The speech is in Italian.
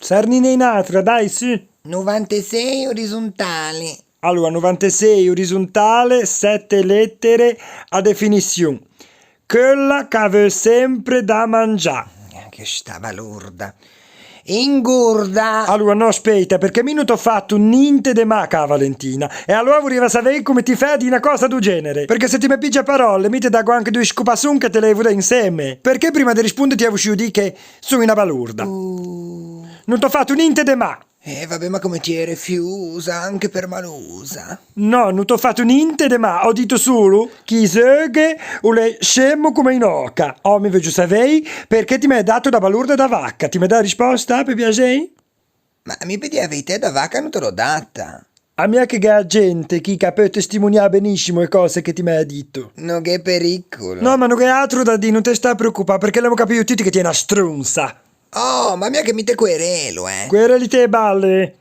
Sarnina in atra, dai, sì. 96 orizzontale. Allora, 96 orizzontale, 7 lettere a definizione. Quella che aveva sempre da mangiare. Che sta balorda. Ingorda. Allora, no, aspetta, perché mi non t'ho fatto niente de maca a Valentina. E allora voleva sapere come ti fai di una cosa del genere. Perché se ti mi pigia parole, mi ti dago anche due scopasson che te le da insieme. Perché prima di rispondere ti avevo uscito di che sono una balurda. Non t'ho fatto niente de ma. Vabbè, ma come ti refusa anche per malusa? No, non t'ho fatto niente de ma. Ho detto solo chi seghe o le scemo come in oca. Oh, mi vedo sapere perché ti mi hai dato da balurda da vacca. Ti mi dà risposta, per piacere? Ma mi vedi a te da vacca non te l'ho data. A me che ha gente chi può testimoniare benissimo le cose che ti mi hai detto. No che pericolo. No, ma non è altro da dire, non ti sta a preoccupare perché l'abbiamo capito tutti che ti è una strunza. Oh, ma mia che mi te querelo, Quelle lì te balle.